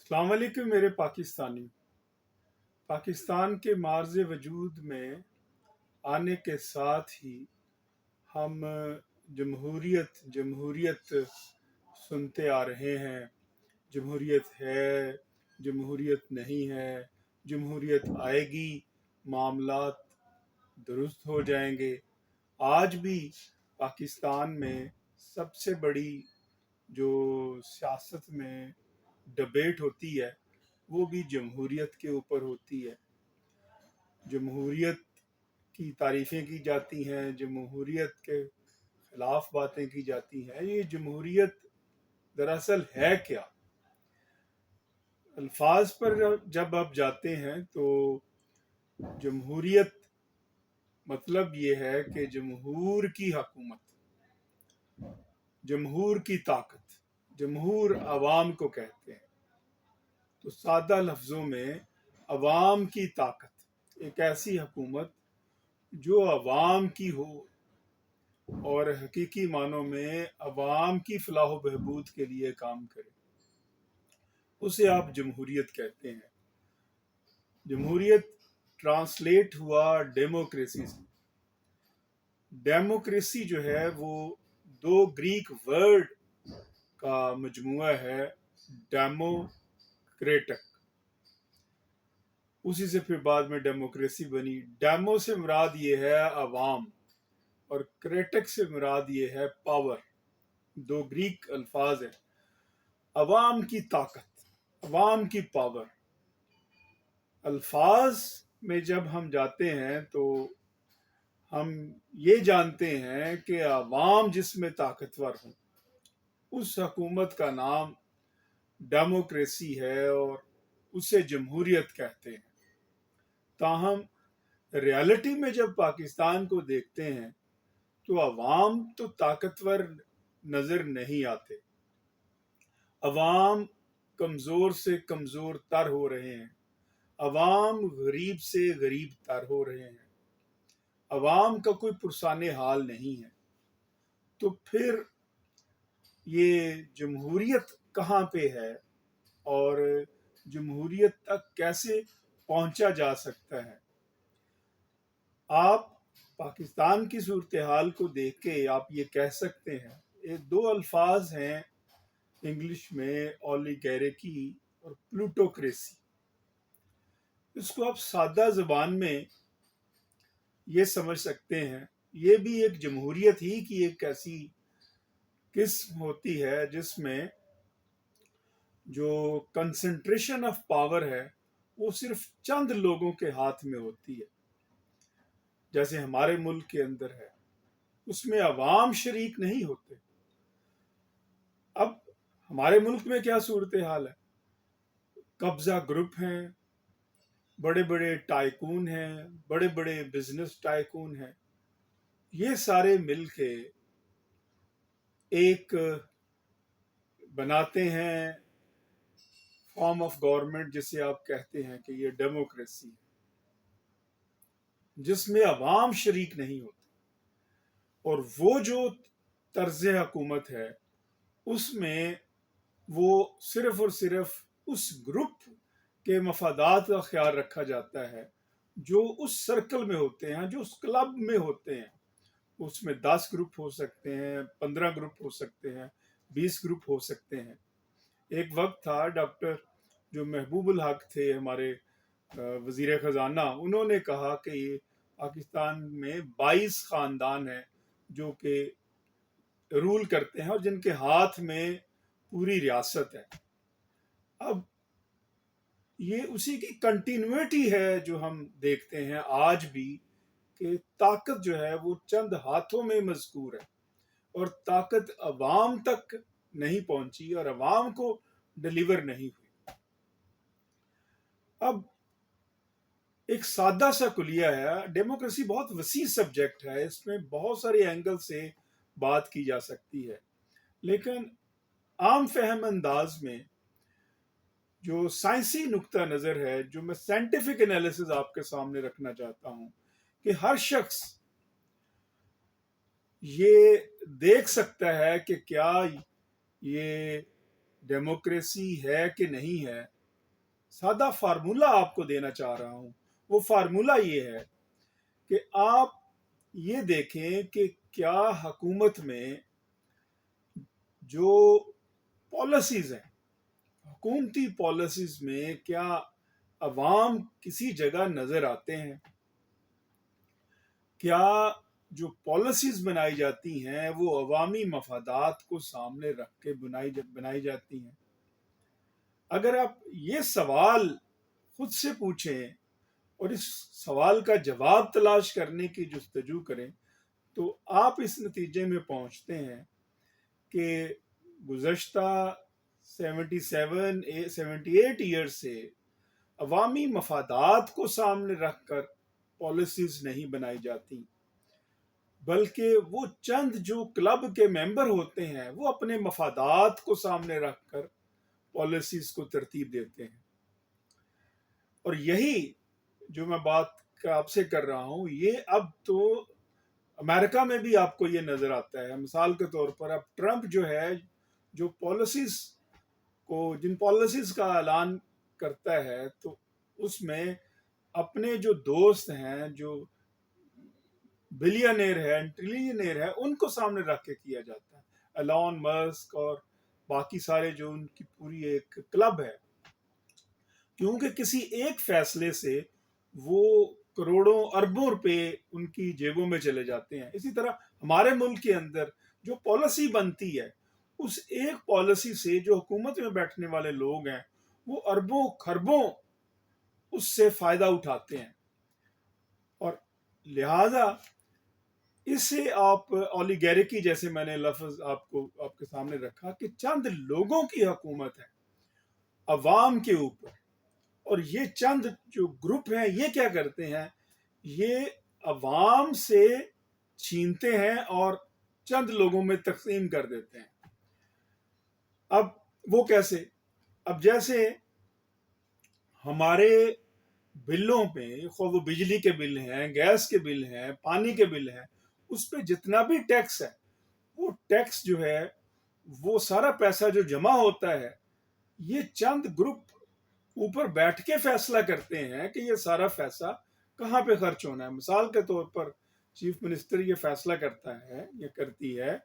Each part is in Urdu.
السلام علیکم میرے پاکستانی۔ پاکستان کے معرض وجود میں آنے کے ساتھ ہی ہم جمہوریت جمہوریت سنتے آ رہے ہیں۔ جمہوریت ہے، جمہوریت نہیں ہے، جمہوریت آئے گی، معاملات درست ہو جائیں گے۔ آج بھی پاکستان میں سب سے بڑی جو سیاست میں ڈبیٹ ہوتی ہے وہ بھی جمہوریت کے اوپر ہوتی ہے۔ جمہوریت کی تعریفیں کی جاتی ہیں، جمہوریت کے خلاف باتیں کی جاتی ہیں۔ یہ جمہوریت دراصل ہے کیا؟ الفاظ پر جب آپ جاتے ہیں تو جمہوریت مطلب یہ ہے کہ جمہور کی حکومت، جمہور کی طاقت، جمہور عوام کو کہتے ہیں۔ تو سادہ لفظوں میں عوام کی طاقت، ایک ایسی حکومت جو عوام کی ہو اور حقیقی معنوں میں عوام کی فلاح و بہبود کے لیے کام کرے، اسے آپ جمہوریت کہتے ہیں۔ جمہوریت ٹرانسلیٹ ہوا ڈیموکریسی سے۔ ڈیموکریسی جو ہے وہ دو گریک ورڈ کا مجموعہ ہے، ڈیموکریٹک، اسی سے پھر بعد میں ڈیموکریسی بنی۔ ڈیمو سے مراد یہ ہے عوام، اور کریٹک سے مراد یہ ہے پاور۔ دو گریک الفاظ ہیں، عوام کی طاقت، عوام کی پاور۔ الفاظ میں جب ہم جاتے ہیں تو ہم یہ جانتے ہیں کہ عوام جس میں طاقتور ہوں اس حکومت کا نام ڈیموکریسی ہے اور اسے جمہوریت کہتے ہیں۔ تاہم ریالٹی میں جب پاکستان کو دیکھتے ہیں تو عوام تو طاقتور نظر نہیں آتے۔ عوام کمزور سے کمزور تر ہو رہے ہیں، عوام غریب سے غریب تر ہو رہے ہیں، عوام کا کوئی پرسان حال نہیں ہے۔ تو پھر یہ جمہوریت کہاں پہ ہے اور جمہوریت تک کیسے پہنچا جا سکتا ہے؟ آپ پاکستان کی صورتحال کو دیکھ کے آپ یہ کہہ سکتے ہیں، یہ دو الفاظ ہیں انگلش میں، اولیگارکی اور پلوٹوکریسی۔ اس کو آپ سادہ زبان میں یہ سمجھ سکتے ہیں، یہ بھی ایک جمہوریت ہی کی ایک ایسی قسم ہوتی ہے جس میں جو کنسنٹریشن آف پاور ہے وہ صرف چند لوگوں کے ہاتھ میں ہوتی ہے، جیسے ہمارے ملک کے اندر ہے۔ اس میں عوام شریک نہیں ہوتے۔ اب ہمارے ملک میں کیا صورتحال ہے؟ قبضہ گروپ ہیں، بڑے بڑے ٹائکون ہیں، بڑے بڑے بزنس ٹائکون ہیں، یہ سارے مل کے ایک بناتے ہیں فارم آف گورنمنٹ جسے آپ کہتے ہیں کہ یہ ڈیموکریسی ہے، جس میں عوام شریک نہیں ہوتے۔ اور وہ جو طرز حکومت ہے اس میں وہ صرف اور صرف اس گروپ کے مفادات کا خیال رکھا جاتا ہے جو اس سرکل میں ہوتے ہیں، جو اس کلب میں ہوتے ہیں۔ اس میں 10 گروپ ہو سکتے ہیں، 15 گروپ ہو سکتے ہیں، 20 گروپ ہو سکتے ہیں۔ ایک وقت تھا ڈاکٹر جو محبوب الحق تھے ہمارے وزیر خزانہ، انہوں نے کہا کہ یہ پاکستان میں 22 خاندان ہیں جو کہ رول کرتے ہیں اور جن کے ہاتھ میں پوری ریاست ہے۔ اب یہ اسی کی کنٹینیوٹی ہے جو ہم دیکھتے ہیں آج بھی، کہ طاقت جو ہے وہ چند ہاتھوں میں مذکور ہے اور طاقت عوام تک نہیں پہنچی اور عوام کو ڈیلیور نہیں ہوئی۔ اب ایک سادہ سا کلیہ ہے، ڈیموکریسی بہت وسیع سبجیکٹ ہے، اس میں بہت سارے اینگل سے بات کی جا سکتی ہے، لیکن عام فہم انداز میں جو سائنسی نقطہ نظر ہے، جو میں سائنٹیفک انالیسز آپ کے سامنے رکھنا چاہتا ہوں، کہ ہر شخص یہ دیکھ سکتا ہے کہ کیا یہ ڈیموکریسی ہے کہ نہیں ہے، سادہ فارمولا آپ کو دینا چاہ رہا ہوں۔ وہ فارمولا یہ ہے کہ آپ یہ دیکھیں کہ کیا حکومت میں جو پالیسیز ہیں، حکومتی پالیسیز میں کیا عوام کسی جگہ نظر آتے ہیں؟ کیا جو پالیسیز بنائی جاتی ہیں وہ عوامی مفادات کو سامنے رکھ کے بنائی جاتی ہیں؟ اگر آپ یہ سوال خود سے پوچھیں اور اس سوال کا جواب تلاش کرنے کی جستجو کریں تو آپ اس نتیجے میں پہنچتے ہیں کہ گزشتہ 78 ایئر سے عوامی مفادات کو سامنے رکھ کر پالیسیز نہیں بنائی جاتی، بلکہ وہ چند جو کلب کے ممبر ہوتے ہیں وہ اپنے مفادات کو سامنے رکھ کر پالیسیز کو ترتیب دیتے ہیں۔ اور یہی جو میں بات آپ سے کر رہا ہوں، یہ اب تو امریکہ میں بھی آپ کو یہ نظر آتا ہے۔ مثال کے طور پر اب ٹرمپ جو ہے، جو جن پالیسیز کا اعلان کرتا ہے تو اس میں اپنے جو دوست ہیں، جو بلینئر ہے، ٹریلینئر ہے، ان کو سامنے رکھ کے کیا جاتا ہے۔ ایلون مسک اور باقی سارے جو ان کی پوری ایک کلب ہے، کیونکہ کسی ایک فیصلے سے وہ کروڑوں اربوں روپے ان کی جیبوں میں چلے جاتے ہیں۔ اسی طرح ہمارے ملک کے اندر جو پالیسی بنتی ہے، اس ایک پالیسی سے جو حکومت میں بیٹھنے والے لوگ ہیں وہ اربوں خربوں اس سے فائدہ اٹھاتے ہیں، اور لہذا اسے آپ اولیگارکی، جیسے میں نے لفظ آپ کے سامنے رکھا کہ چند لوگوں کی حکومت ہے عوام کے اوپر، اور یہ چند جو گروپ ہیں یہ کیا کرتے ہیں، یہ عوام سے چھینتے ہیں اور چند لوگوں میں تقسیم کر دیتے ہیں۔ اب وہ کیسے؟ اب جیسے ہمارے بلوں پہ، خواہ وہ بجلی کے بل ہیں، گیس کے بل ہیں، پانی کے بل ہیں، اس پہ جتنا بھی ٹیکس ہے، وہ ٹیکس جو ہے، وہ سارا پیسہ جو جمع ہوتا ہے، یہ چند گروپ اوپر بیٹھ کے فیصلہ کرتے ہیں کہ یہ سارا پیسہ کہاں پہ خرچ ہونا ہے۔ مثال کے طور پر چیف منسٹر یہ فیصلہ کرتا ہے یا کرتی ہے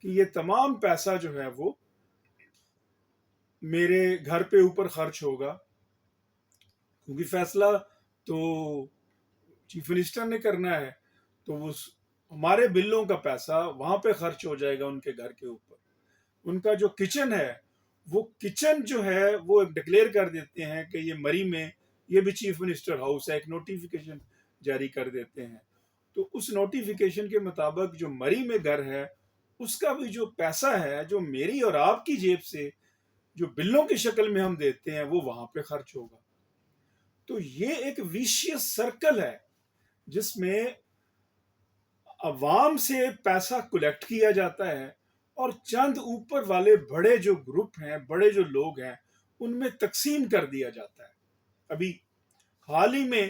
کہ یہ تمام پیسہ جو ہے وہ میرے گھر پہ اوپر خرچ ہوگا، کیونکہ فیصلہ تو چیف منسٹر نے کرنا ہے، تو وہ ہمارے بلوں کا پیسہ وہاں پہ خرچ ہو جائے گا ان کے گھر کے اوپر۔ ان کا جو کچن ہے، وہ کچن جو ہے وہ ڈکلیئر کر دیتے ہیں کہ یہ مری میں، یہ بھی چیف منسٹر ہاؤس ہے، ایک نوٹیفیکیشن جاری کر دیتے ہیں۔ تو اس نوٹیفیکیشن کے مطابق جو مری میں گھر ہے، اس کا بھی جو پیسہ ہے جو میری اور آپ کی جیب سے جو بلوں کی شکل میں ہم دیتے ہیں، وہ وہاں پہ خرچ ہوگا۔ تو یہ ایک ویشیس سرکل ہے جس میں عوام سے پیسہ کلیکٹ کیا جاتا ہے اور چند اوپر والے بڑے جو گروپ ہیں، بڑے جو لوگ ہیں، ان میں تقسیم کر دیا جاتا ہے۔ ابھی حال ہی میں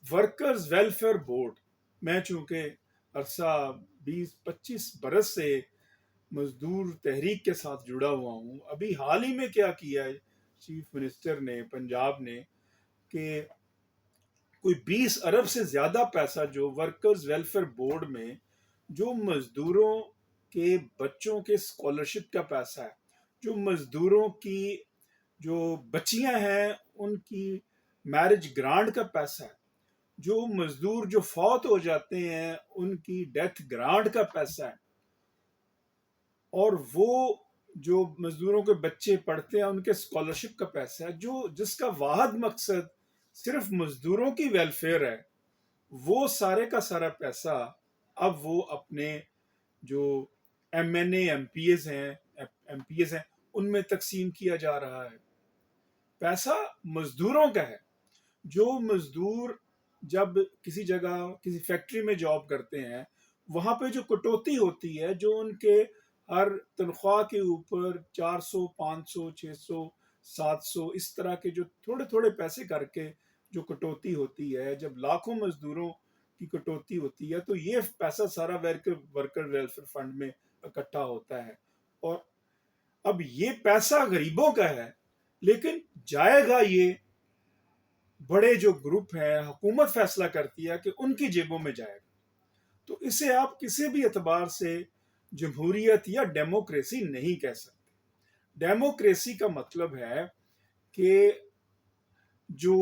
ورکرز ویلفیئر بورڈ، میں چونکہ عرصہ 20-25 برس سے مزدور تحریک کے ساتھ جڑا ہوا ہوں، ابھی حال ہی میں کیا کیا ہے چیف منسٹر نے، پنجاب نے، کہ کوئی 20 ارب سے زیادہ پیسہ جو ورکرز ویلفیئر بورڈ میں جو مزدوروں کے بچوں کے اسکالرشپ کا پیسہ ہے، جو مزدوروں کی جو بچیاں ہیں ان کی میرج گرانٹ کا پیسہ ہے، جو مزدور جو فوت ہو جاتے ہیں ان کی ڈیتھ گرانٹ کا پیسہ ہے، اور وہ جو مزدوروں کے بچے پڑھتے ہیں ان کے اسکالرشپ کا پیسہ ہے، جس کا واحد مقصد صرف مزدوروں کی ویلفیئر ہے، وہ سارے کا سارا پیسہ اب وہ اپنے جو M N A M P As ہیں ان میں تقسیم کیا جا رہا ہے۔ پیسہ مزدوروں کا ہے۔ جو مزدور جب کسی جگہ کسی فیکٹری میں جاب کرتے ہیں، وہاں پہ جو کٹوتی ہوتی ہے، جو ان کے ہر تنخواہ کے اوپر 400 500 600 700 اس طرح کے جو تھوڑے تھوڑے پیسے کر کے جو کٹوتی ہوتی ہے، جب لاکھوں مزدوروں کی کٹوتی ہوتی ہے تو یہ پیسہ سارا ورکر ویلفیئر فنڈ میں اکٹھا ہوتا ہے، اور اب یہ پیسہ غریبوں کا ہے، لیکن جائے گا یہ بڑے جو گروپ ہیں، حکومت فیصلہ کرتی ہے کہ ان کی جیبوں میں جائے گا. تو اسے آپ کسی بھی اعتبار سے جمہوریت یا ڈیموکریسی نہیں کہہ سکتے. ڈیموکریسی کا مطلب ہے کہ جو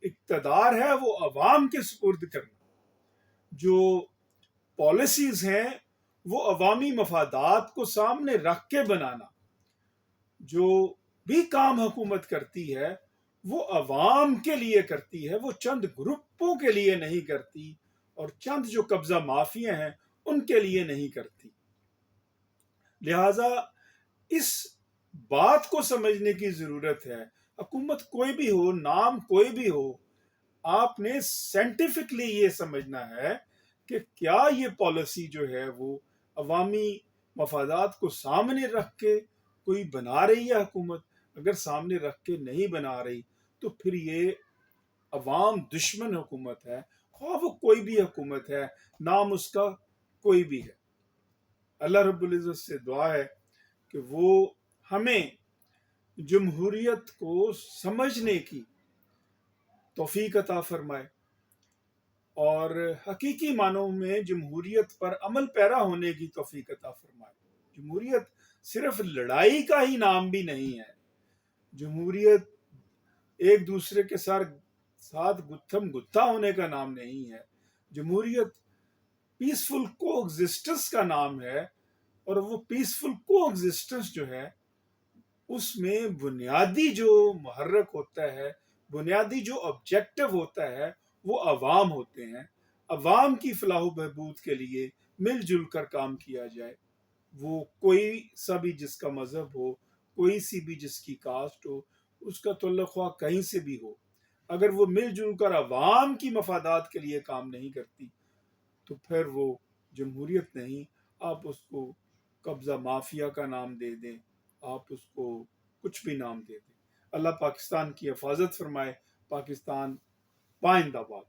اقتدار ہے وہ عوام کے سپرد کرنا، جو پالیسیز ہیں وہ عوامی مفادات کو سامنے رکھ کے بنانا، جو بھی کام حکومت کرتی ہے وہ عوام کے لیے کرتی ہے، وہ چند گروپوں کے لیے نہیں کرتی، اور چند جو قبضہ مافیا ہیں ان کے لیے نہیں کرتی. لہذا اس بات کو سمجھنے کی ضرورت ہے. حکومت کوئی بھی ہو، نام کوئی بھی ہو، آپ نے سائنٹیفکلی یہ سمجھنا ہے کہ کیا یہ پالیسی جو ہے وہ عوامی مفادات کو سامنے رکھ کے کوئی بنا رہی ہے حکومت. اگر سامنے رکھ کے نہیں بنا رہی تو پھر یہ عوام دشمن حکومت ہے، خواہ وہ کوئی بھی حکومت ہے، نام اس کا کوئی بھی ہے. اللہ رب العزت سے دعا ہے کہ وہ ہمیں جمہوریت کو سمجھنے کی توفیق عطا فرمائے اور حقیقی معنوں میں جمہوریت پر عمل پیرا ہونے کی توفیق عطا فرمائے. جمہوریت صرف لڑائی کا ہی نام بھی نہیں ہے. جمہوریت ایک دوسرے کے ساتھ گتھم گتھا ہونے کا نام نہیں ہے. جمہوریت پیسفل کو ایگزسٹنس کا نام ہے، اور وہ پیسفل کو ایگزسٹنس جو ہے اس میں بنیادی جو محرک ہوتا ہے، بنیادی جو آبجیکٹو ہوتا ہے وہ عوام ہوتے ہیں. عوام کی فلاح و بہبود کے لیے مل جل کر کام کیا جائے. وہ کوئی سا بھی جس کا مذہب ہو، کوئی سی بھی جس کی کاسٹ ہو، اس کا تعلق خواہ کہیں سے بھی ہو، اگر وہ مل جل کر عوام کی مفادات کے لیے کام نہیں کرتی تو پھر وہ جمہوریت نہیں. آپ اس کو قبضہ مافیا کا نام دے دیں، آپ اس کو کچھ بھی نام دے دیں. اللہ پاکستان کی حفاظت فرمائے. پاکستان پائندہ باد.